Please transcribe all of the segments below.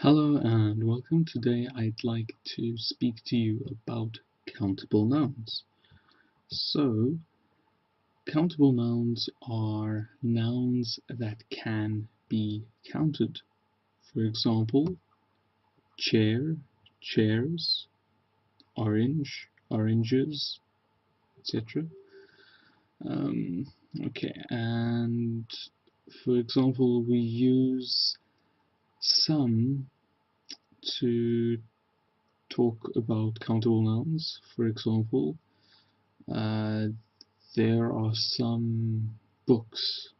Hello and welcome. Today I'd like to speak to you about countable nouns. So, countable nouns are nouns that can be counted. For example, chair, chairs, orange, oranges, etc. Okay, and for example, we use some to talk about countable nouns. For example, uh, there are some books.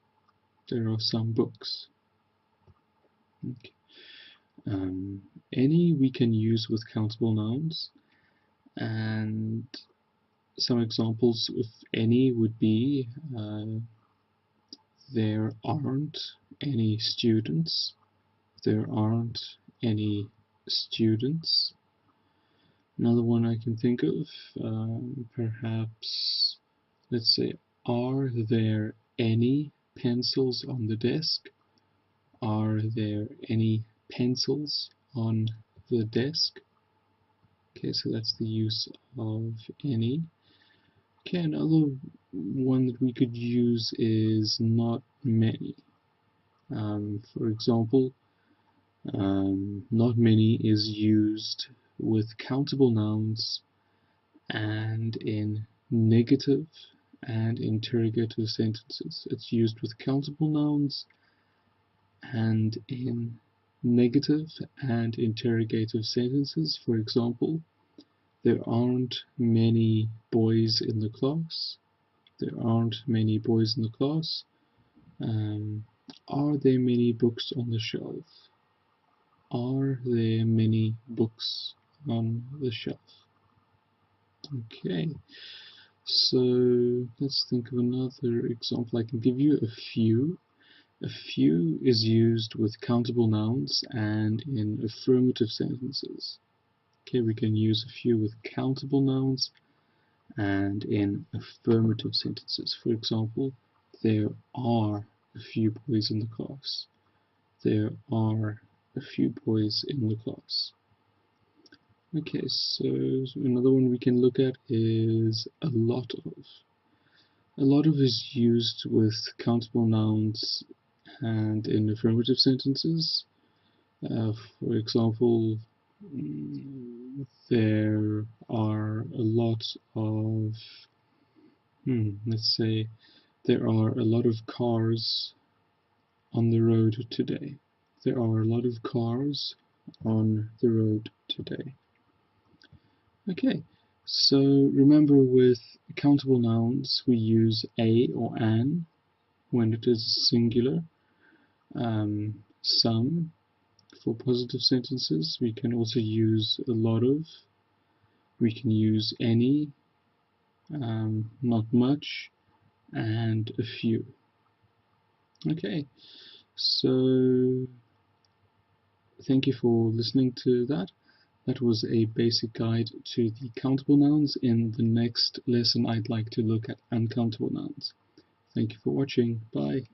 There are some books. Okay. Any we can use with countable nouns, and some examples of any would be there aren't any students. There aren't any students. Another one I can think of, perhaps, let's say, are there any pencils on the desk? Are there any pencils on the desk? Okay, so that's the use of any. Okay, another one that we could use is not many. For example, not many is used with countable nouns and in negative and interrogative sentences. It's used with countable nouns and in negative and interrogative sentences. For example, there aren't many boys in the class. There aren't many boys in the class. Are there many books on the shelf? Are there many books on the shelf? Okay, so let's think of another example. I can give you a few. A few is used with countable nouns and in affirmative sentences. Okay, we can use a few with countable nouns and in affirmative sentences. For example, there are a few boys in the class. There are a few boys in the class. Okay, so another one we can look at is a lot of. A lot of is used with countable nouns and in affirmative sentences. For example, there are a lot of, let's say, there are a lot of cars on the road today. There are a lot of cars on the road today. Okay, so remember with countable nouns we use a or an when it is singular. Some for positive sentences. We can also use a lot of. We can use any, not much, and a few. Okay, so thank you for listening to that. That was a basic guide to the countable nouns. In the next lesson, I'd like to look at uncountable nouns. Thank you for watching. Bye.